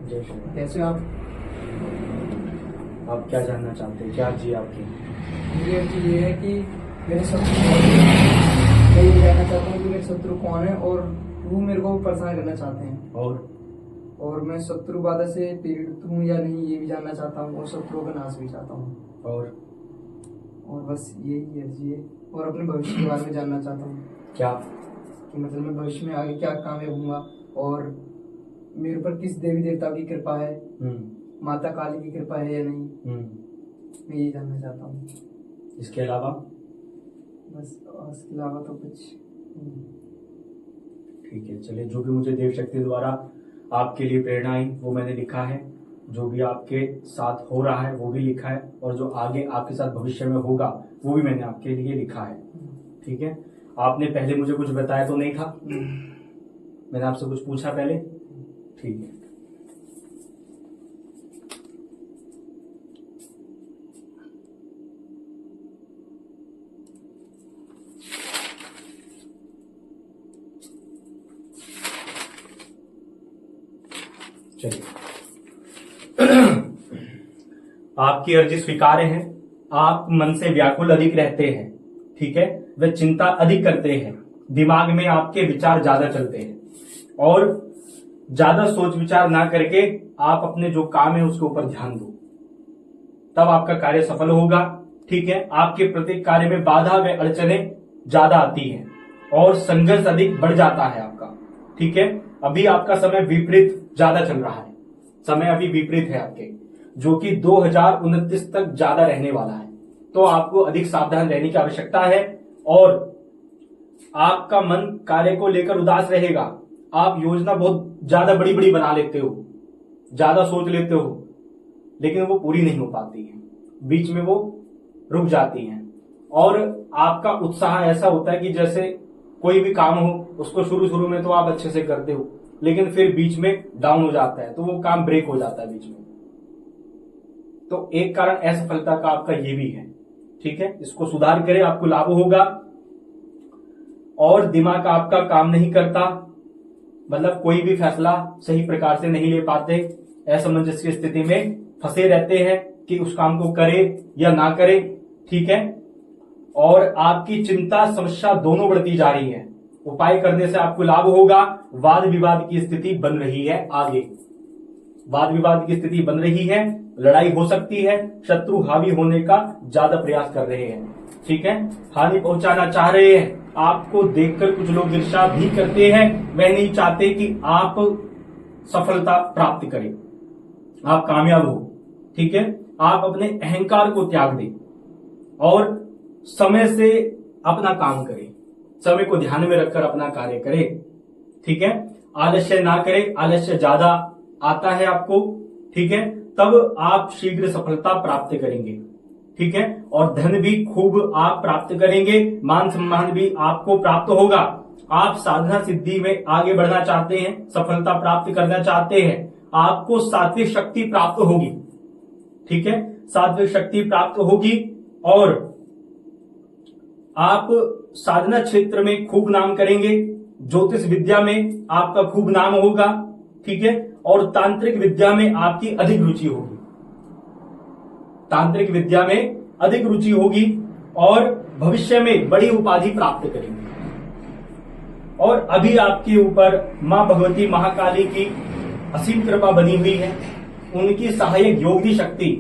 जय श्री राम। कैसे हो आप? आप क्या जानना चाहते हैं, क्या अर्जी है आपकी? मेरी अर्जी ये है कि मेरे शत्रु कौन है। मैं ये जानना चाहता हूँ कि मेरे शत्रु कौन है और वो मेरे को परेशान करना चाहते हैं, और मैं शत्रु बाधा से पीड़ित हूँ या नहीं ये भी जानना चाहता हूँ, और शत्रुओं का नाश भी चाहता हूँ। और बस यही अर्जी है, और अपने भविष्य के बारे में जानना चाहता हूँ। क्या? कि मतलब मैं भविष्य में आगे क्या कामयाब होऊंगा, और मेरे ऊपर किस देवी देवता की कृपा है, माता काली की कृपा है या नहीं, मैं ये जानना चाहता हूँ। इसके अलावा? बस इसके अलावा तो कुछ नहीं। ठीक है, चलिए। जो भी मुझे देव शक्ति द्वारा आपके लिए प्रेरणा आई वो मैंने लिखा है, जो भी आपके साथ हो रहा है वो भी लिखा है, और जो आगे आपके साथ भविष्य में होगा वो भी मैंने आपके लिए लिखा है। ठीक है। आपने पहले मुझे कुछ बताया तो नहीं था? मैंने आपसे कुछ पूछा पहले? ठीक है। चलिए। आपकी अर्जी स्वीकार्य है। आप मन से व्याकुल अधिक रहते हैं, ठीक है। वे चिंता अधिक करते हैं, दिमाग में आपके विचार ज्यादा चलते हैं, और ज्यादा सोच विचार ना करके आप अपने जो काम है उसके ऊपर ध्यान दो, तब आपका कार्य सफल होगा। ठीक है। आपके प्रत्येक कार्य में बाधा व अड़चने ज्यादा आती हैं और संघर्ष अधिक बढ़ जाता है आपका। ठीक है। अभी आपका समय विपरीत ज्यादा चल रहा है, समय अभी विपरीत है आपके, जो कि 2029 तक ज्यादा रहने वाला है। तो आपको अधिक सावधान रहने की आवश्यकता है, और आपका मन कार्य को लेकर उदास रहेगा। आप योजना बहुत ज्यादा बड़ी बड़ी बना लेते हो, ज्यादा सोच लेते हो, लेकिन वो पूरी नहीं हो पाती है, बीच में वो रुक जाती हैं। और आपका उत्साह ऐसा होता है कि जैसे कोई भी काम हो उसको शुरू में तो आप अच्छे से करते हो, लेकिन फिर बीच में डाउन हो जाता है, तो वो काम ब्रेक हो जाता है बीच में। तो एक कारण असफलता का आपका ये भी है। ठीक है। इसको सुधार करें, आपको लाभ होगा। और दिमाग आपका काम नहीं करता, मतलब कोई भी फैसला सही प्रकार से नहीं ले पाते, असमंजस की स्थिति में फंसे रहते हैं कि उस काम को करे या ना करे। ठीक है। और आपकी चिंता समस्या दोनों बढ़ती जा रही है। उपाय करने से आपको लाभ होगा। वाद विवाद की स्थिति बन रही है, आगे वाद विवाद की स्थिति बन रही है, लड़ाई हो सकती है, शत्रु हावी होने का ज्यादा प्रयास कर रहे हैं। ठीक है। हानि पहुंचाना चाह रहे हैं, आपको देखकर कुछ लोग ईर्ष्या भी करते हैं, वह नहीं चाहते कि आप सफलता प्राप्त करें, आप कामयाब हो। ठीक है। आप अपने अहंकार को त्याग दें और समय से अपना काम करें, समय को ध्यान में रखकर अपना कार्य करें। ठीक है। आलस्य ना करें, आलस्य ज्यादा आता है आपको। ठीक है। तब आप शीघ्र सफलता प्राप्त करेंगे। ठीक है। और धन भी खूब आप प्राप्त करेंगे, मान सम्मान भी आपको प्राप्त होगा। आप साधना सिद्धि में आगे बढ़ना चाहते हैं, सफलता प्राप्त करना चाहते हैं, आपको सात्विक शक्ति प्राप्त होगी। ठीक है। सात्विक शक्ति प्राप्त होगी, और आप साधना क्षेत्र में खूब नाम करेंगे, ज्योतिष विद्या में आपका खूब नाम होगा। ठीक है। और तांत्रिक विद्या में आपकी अधिक रुचि होगी, तांत्रिक विद्या में अधिक रुचि होगी, और भविष्य में बड़ी उपाधि प्राप्त करेंगे। और अभी आपके ऊपर मां भगवती महाकाली की असीम कृपा बनी हुई है, उनकी सहायक योगी शक्ति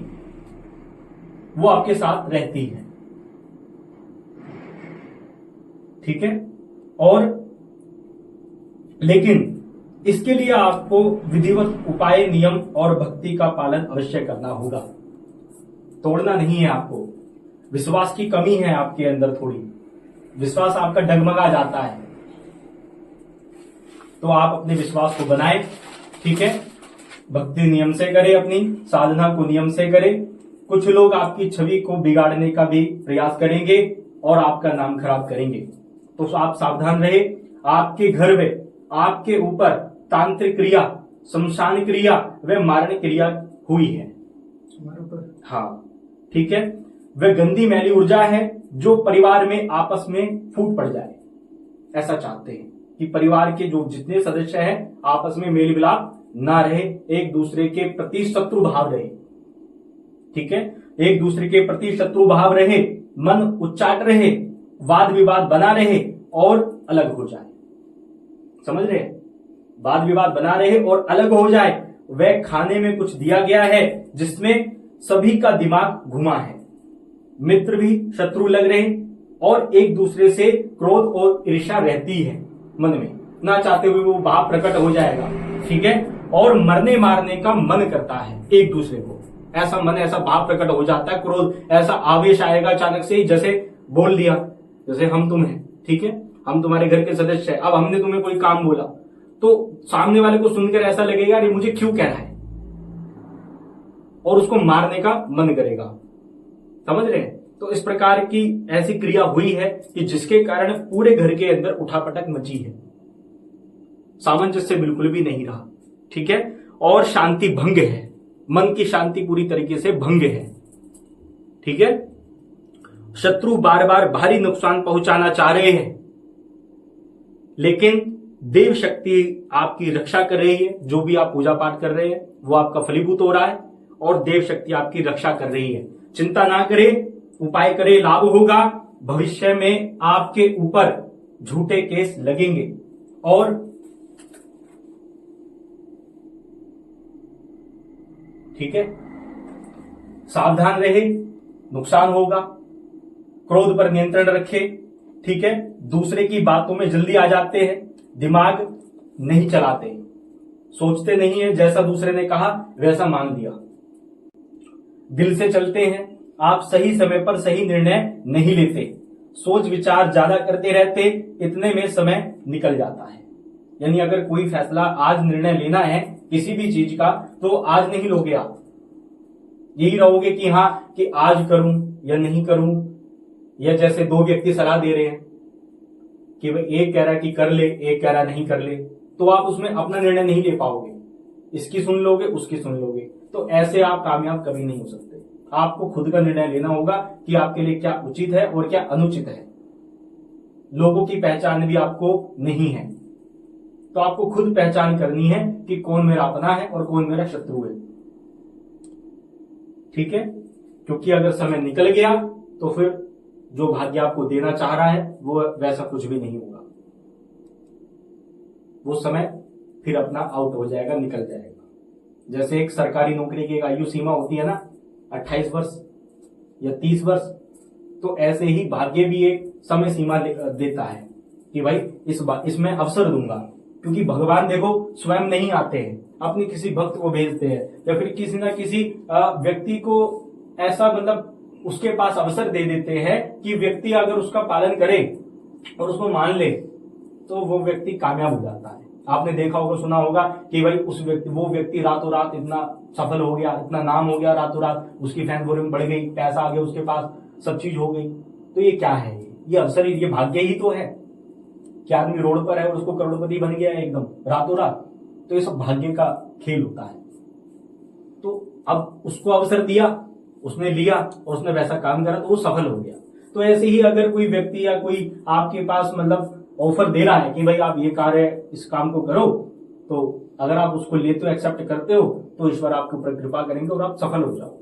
वो आपके साथ रहती है। ठीक है। और लेकिन इसके लिए आपको विधिवत उपाय, नियम और भक्ति का पालन अवश्य करना होगा, तोड़ना नहीं है आपको। विश्वास की कमी है आपके अंदर, थोड़ी विश्वास आपका डगमगा जाता है, तो आप अपने विश्वास को बनाएं। ठीक है। भक्ति नियम से करें, अपनी साधना को नियम से करें। कुछ लोग आपकी छवि को बिगाड़ने का भी प्रयास करेंगे और आपका नाम खराब करेंगे, तो आप सावधान रहे। आपके घर में आपके ऊपर तांत्रिक क्रिया, शमशान क्रिया व मारण क्रिया हुई है हमारे ऊपर। हाँ। ठीक है। वह गंदी मैली ऊर्जा है जो परिवार में आपस में फूट पड़ जाए। ऐसा चाहते हैं कि परिवार के जो जितने सदस्य हैं आपस में मेल मिलाप ना रहे, एक दूसरे के प्रति शत्रु भाव रहे। ठीक है, एक दूसरे के प्रति शत्रु भाव रहे, मन उच्चाट रहे, वाद विवाद बना रहे और अलग हो जाए। समझ रहे हैं? वाद विवाद बना रहे और अलग हो जाए। वह खाने में कुछ दिया गया है जिसमें सभी का दिमाग घुमा है, मित्र भी शत्रु लग रहे और एक दूसरे से क्रोध और ईर्ष्या रहती है मन में, ना चाहते हुए वो भाव प्रकट हो जाएगा। ठीक है, और मरने मारने का मन करता है एक दूसरे को, ऐसा मन, ऐसा भाव प्रकट हो जाता है, क्रोध, ऐसा आवेश आएगा अचानक से ही, जैसे बोल दिया, जैसे हम तुम हैं, ठीक है, हम तुम्हारे घर के सदस्य हैं, अब हमने तुम्हें कोई काम बोला तो सामने वाले को सुनकर ऐसा लगेगा अरे मुझे क्यों कह रहा है, और उसको मारने का मन करेगा। समझ रहे हैं? तो इस प्रकार की ऐसी क्रिया हुई है कि जिसके कारण पूरे घर के अंदर उठापटक मची है, सामंजस्य बिल्कुल भी नहीं रहा। ठीक है, और शांति भंग है, मन की शांति पूरी तरीके से भंग है। ठीक है, शत्रु बार बार भारी नुकसान पहुंचाना चाह रहे हैं, लेकिन देव शक्ति आपकी रक्षा कर रही है। जो भी आप पूजा पाठ कर रहे हैं वो आपका फलीभूत हो रहा है और देव शक्ति आपकी रक्षा कर रही है। चिंता ना करें, उपाय करें, लाभ होगा। भविष्य में आपके ऊपर झूठे केस लगेंगे और ठीक है, सावधान रहे, नुकसान होगा। क्रोध पर नियंत्रण रखे। ठीक है, दूसरे की बातों में जल्दी आ जाते हैं, दिमाग नहीं चलाते, सोचते नहीं है, जैसा दूसरे ने कहा वैसा मान लिया, दिल से चलते हैं। आप सही समय पर सही निर्णय नहीं लेते, सोच विचार ज्यादा करते रहते, इतने में समय निकल जाता है। यानी अगर कोई फैसला आज निर्णय लेना है किसी भी चीज का तो आज नहीं लोगे आप, यही रहोगे कि हाँ कि आज करूं या नहीं करूं, या जैसे दो व्यक्ति सलाह दे रहे हैं कि भाई एक कह रहा है कि कर ले, एक कह रहा नहीं कर ले, तो आप उसमें अपना निर्णय नहीं ले पाओगे, इसकी सुन लोगे उसकी सुन लोगे, तो ऐसे आप कामयाब कभी नहीं हो सकते। आपको खुद का निर्णय लेना होगा कि आपके लिए क्या उचित है और क्या अनुचित है। लोगों की पहचान भी आपको नहीं है, तो आपको खुद पहचान करनी है कि कौन मेरा अपना है और कौन मेरा शत्रु है। ठीक है, क्योंकि अगर समय निकल गया तो फिर जो भाग्य आपको देना चाह रहा है वो वैसा कुछ भी नहीं होगा, वो समय फिर अपना आउट हो जाएगा, निकल जाएगा। जैसे एक सरकारी नौकरी की एक आयु सीमा होती है ना, 28 वर्ष या 30 वर्ष, तो ऐसे ही भाग्य भी एक समय सीमा देता है कि भाई इसमें अवसर दूंगा, क्योंकि भगवान देखो स्वयं नहीं आते हैं, अपने किसी भक्त को भेजते हैं या फिर किसी ना किसी व्यक्ति को ऐसा मतलब उसके पास अवसर दे देते हैं कि व्यक्ति अगर उसका पालन करे और उसको मान ले तो वो व्यक्ति कामयाब हो जाता है। आपने देखा होगा, सुना होगा कि भाई वो व्यक्ति रातों रात इतना सफल हो गया, इतना नाम हो गया, रातों रात उसकी फैन फॉलोइंग बढ़ गई, पैसा आ गया उसके पास, सब चीज हो गई। तो ये क्या है? ये अवसर, ये भाग्य ही तो है कि आदमी रोड पर है और उसको करोड़पति बन गया है एकदम रातों रात। तो ये सब भाग्य का खेल होता है। तो अब उसको अवसर दिया, उसने लिया और उसने वैसा काम करा तो वो सफल हो गया। तो ऐसे ही अगर कोई व्यक्ति या कोई आपके पास मतलब ऑफर दे रहा है कि भाई आप ये कार्य, इस काम को करो, तो अगर आप उसको लेते हो, एक्सेप्ट करते हो, तो ईश्वर आपके ऊपर कृपा करेंगे और आप सफल हो जाओ।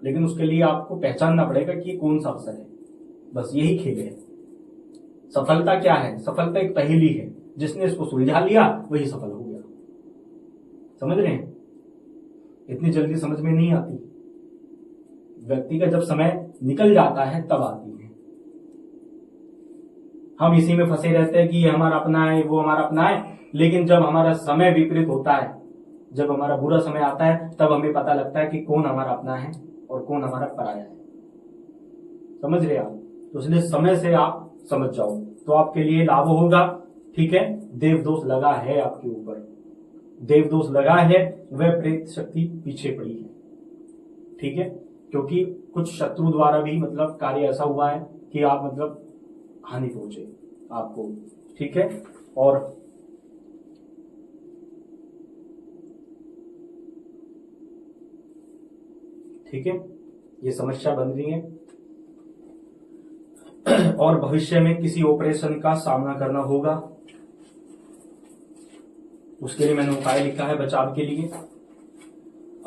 लेकिन उसके लिए आपको पहचानना पड़ेगा कि कौन सा अवसर है। बस यही खेल है। सफलता क्या है? सफलता एक पहेली है, जिसने इसको सुलझा लिया वही सफल हो गया। समझ रहे हैं? इतनी जल्दी समझ में नहीं आती, व्यक्ति का जब समय निकल जाता है तब आती है। हम इसी में फंसे रहते हैं कि ये हमारा अपना है, वो हमारा अपना है, लेकिन जब हमारा समय विपरीत होता है, जब हमारा बुरा समय आता है, तब हमें पता लगता है कि कौन हमारा अपना है और कौन हमारा पराया है। समझ रहे आप? तो इसलिए समय से आप समझ जाओ तो आपके लिए लाभ होगा। ठीक है, देव दोष लगा है आपके ऊपर, देव दोष लगा है, वह प्रेत शक्ति पीछे पड़ी है। ठीक है, क्योंकि कुछ शत्रु द्वारा भी मतलब कार्य ऐसा हुआ है कि आप मतलब हानि पहुंचे आपको। ठीक है, और ठीक है, ये समस्या बन रही है और भविष्य में किसी ऑपरेशन का सामना करना होगा। उसके लिए मैंने उपाय लिखा है बचाव के लिए।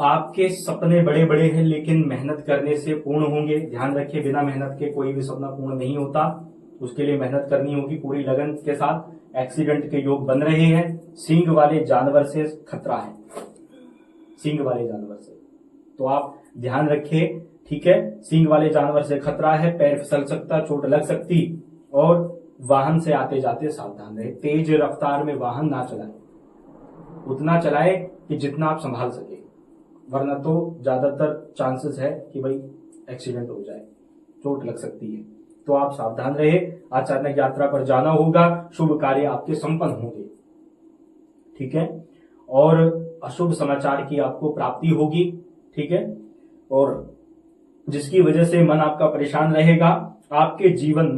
आपके सपने बड़े बड़े हैं लेकिन मेहनत करने से पूर्ण होंगे। ध्यान रखिए, बिना मेहनत के कोई भी सपना पूर्ण नहीं होता। उसके लिए मेहनत करनी होगी पूरी लगन के साथ। एक्सीडेंट के योग बन रहे हैं। सींग वाले जानवर से खतरा है, सींग वाले जानवर से, तो आप ध्यान रखिए, ठीक है। सींग वाले जानवर से खतरा है, पैर फिसल सकता, चोट लग सकती, और वाहन से आते जाते सावधान रहे। तेज रफ्तार में वाहन ना चलाए, उतना चलाए कि जितना आप संभाल सके, वरना तो ज्यादातर चांसेस है कि भाई एक्सीडेंट हो जाए, चोट लग सकती है। तो आप सावधान रहे। अचानक यात्रा पर जाना होगा, शुभ कार्य आपके संपन्न होंगे, ठीक है। और अशुभ समाचार की आपको प्राप्ति होगी, ठीक है। और जिसकी वजह से मन आपका परेशान रहेगा। आपके जीवन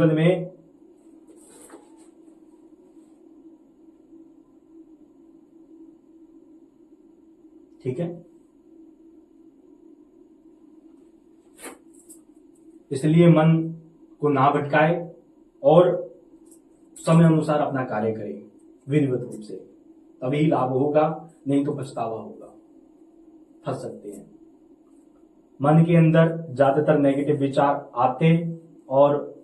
में ठीक है, इसलिए मन को ना भटकाए और समय अनुसार अपना कार्य करें विधिवत रूप से, तभी लाभ होगा, नहीं तो पछतावा होगा, फंस सकते हैं। मन के अंदर ज्यादातर नेगेटिव विचार आते और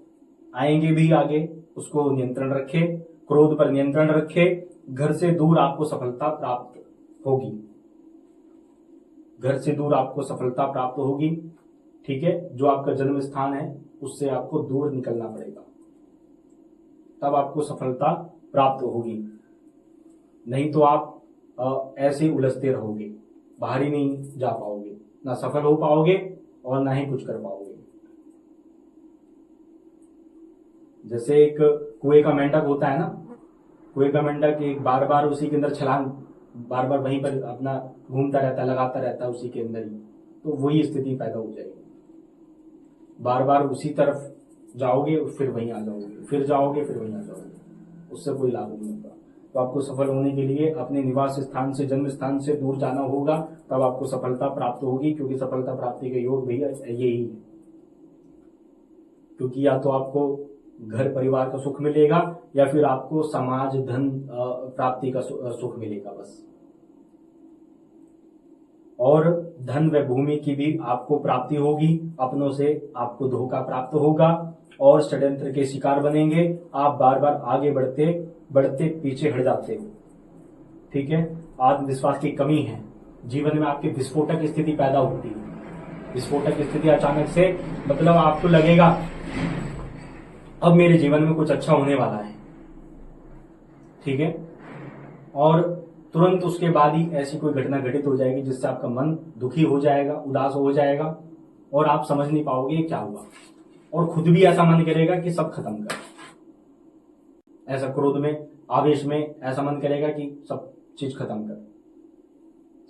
आएंगे भी आगे, उसको नियंत्रण रखे, क्रोध पर नियंत्रण रखे। घर से दूर आपको सफलता प्राप्त होगी, घर से दूर आपको सफलता प्राप्त होगी, ठीक है। जो आपका जन्म स्थान है उससे आपको दूर निकलना पड़ेगा, तब आपको सफलता प्राप्त होगी। नहीं तो आप ऐसे ही उलझते रहोगे, बाहर ही नहीं जा पाओगे, ना सफल हो पाओगे और ना ही कुछ कर पाओगे। जैसे एक कुएं का मेंढक होता है ना, कुएं का मेंढक एक बार बार उसी के अंदर छलांग, बार बार वहीं पर अपना घूमता रहता है, लगाता रहता है उसी के अंदर ही, तो वही स्थिति पैदा हो जाएगी। बार बार उसी तरफ जाओगे फिर वहीं आ जाओगे, फिर जाओगे फिर वहीं आ जाओगे, उससे कोई लाभ नहीं होगा। तो आपको सफल होने के लिए अपने निवास स्थान से, जन्म स्थान से दूर जाना होगा, तब आपको सफलता प्राप्त होगी। क्योंकि सफलता प्राप्ति के योग भी यही है, क्योंकि या तो आपको घर परिवार का सुख मिलेगा या फिर आपको समाज धन प्राप्ति का सुख मिलेगा बस। और धन व भूमि की भी आपको प्राप्ति होगी, अपनों से आपको धोखा प्राप्त होगा और षड्यंत्र के शिकार बनेंगे। आप बार बार आगे बढ़ते बढ़ते पीछे हट जाते हो, ठीक है। आत्मविश्वास की कमी है, जीवन में आपकी विस्फोटक स्थिति पैदा होती है। विस्फोटक स्थिति अचानक से, मतलब आपको लगेगा अब मेरे जीवन में कुछ अच्छा होने वाला है, ठीक है। और तुरंत उसके बाद ही ऐसी कोई घटना घटित हो जाएगी जिससे आपका मन दुखी हो जाएगा, उदास हो जाएगा और आप समझ नहीं पाओगे क्या हुआ, और खुद भी ऐसा मन करेगा कि सब खत्म कर। ऐसा क्रोध में, आवेश में ऐसा मन करेगा कि सब चीज खत्म कर,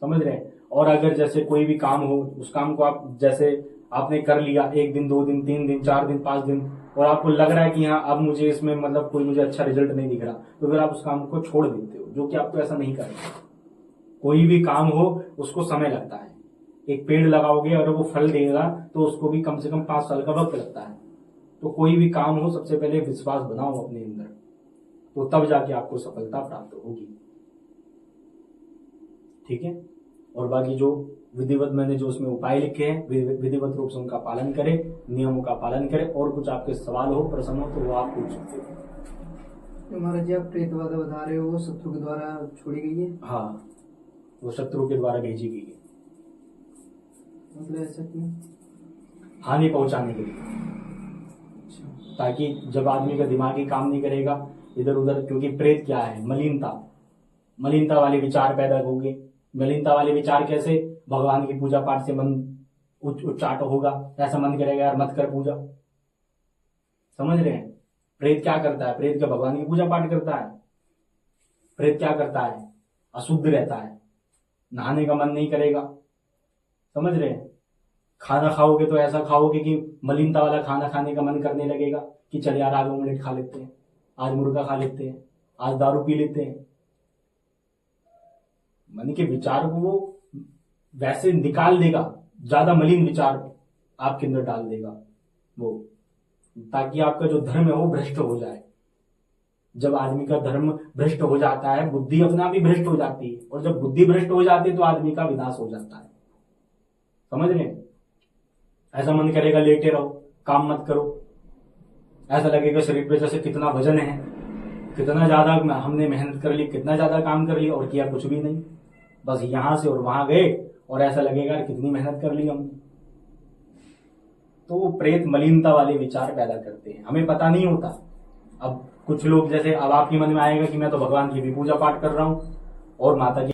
समझ रहे हैं। और अगर जैसे कोई भी काम हो, उस काम को आप जैसे आपने कर लिया 1 दिन 2 दिन 3 दिन 4 दिन 5 दिन, और आपको लग रहा है कि हाँ अब मुझे इसमें मतलब कोई मुझे अच्छा रिजल्ट नहीं दिख रहा, तो फिर आप उस काम को छोड़ देते हो, जो कि आपको ऐसा नहीं करना। कोई भी काम हो उसको समय लगता है। एक पेड़ लगाओगे और वो फल देगा तो उसको भी कम से कम 5 साल का वक्त लगता है। तो कोई भी काम हो सबसे पहले विश्वास बनाओ अपने अंदर, तो तब जाके आपको सफलता प्राप्त होगी, ठीक है। और बाकी जो विधिवत मैंने जो उसमें उपाय लिखे हैं, विधिवत रूप से उनका पालन करें, नियमों का पालन करें। और कुछ आपके सवाल हो, प्रश्न हो, तो वो आप पूछ सकते हो। महाराज जी, आप प्रेत बाधा बता रहे हो, वो शत्रु के द्वारा छोड़ी गई है? हाँ, वो शत्रु के द्वारा भेजी गई है। मतलब ऐसा क्यों? हानि पहुंचाने के लिए, ताकि जब आदमी का दिमाग ही काम नहीं करेगा इधर उधर, क्योंकि प्रेत क्या है, मलिनता वाले विचार पैदा होंगे। मलिनता वाले विचार कैसे? भगवान की पूजा पाठ से मन उच्चाट होगा, ऐसा मन करेगा यार मत कर पूजा, समझ रहे हैं। प्रेत क्या करता है? प्रेत क्या भगवान की पूजा पाठ करता है? प्रेत क्या करता है? अशुद्ध रहता है, नहाने का मन नहीं करेगा, समझ रहे हैं। खाना खाओगे तो ऐसा खाओगे कि मलिनता वाला खाना खाने का मन करने लगेगा कि चल यार आज ऑमलेट खा लेते हैं, आज मुर्गा खा लेते हैं, आज दारू पी लेते हैं। मन के विचार को वो वैसे निकाल देगा, ज्यादा मलिन विचार आपके अंदर डाल देगा वो, ताकि आपका जो धर्म है वो भ्रष्ट हो जाए। जब आदमी का धर्म भ्रष्ट हो जाता है, बुद्धि अपना भी भ्रष्ट हो जाती है, और जब बुद्धि भ्रष्ट हो जाती है तो आदमी का विनाश हो जाता है। समझ रहे हैं? ऐसा मन करेगा लेटे रहो, काम मत करो, ऐसा लगेगा शरीर पे जैसे कितना वजन है, कितना ज्यादा हमने मेहनत कर ली, कितना ज्यादा काम कर लिया और किया कुछ भी नहीं, बस यहां से और वहां गए और ऐसा लगेगा कितनी मेहनत कर ली हमने। तो वो प्रेत मलिनता वाले विचार पैदा करते हैं, हमें पता नहीं होता। अब कुछ लोग जैसे अब आपके मन में आएगा कि मैं तो भगवान की भी पूजा पाठ कर रहा हूं और माता की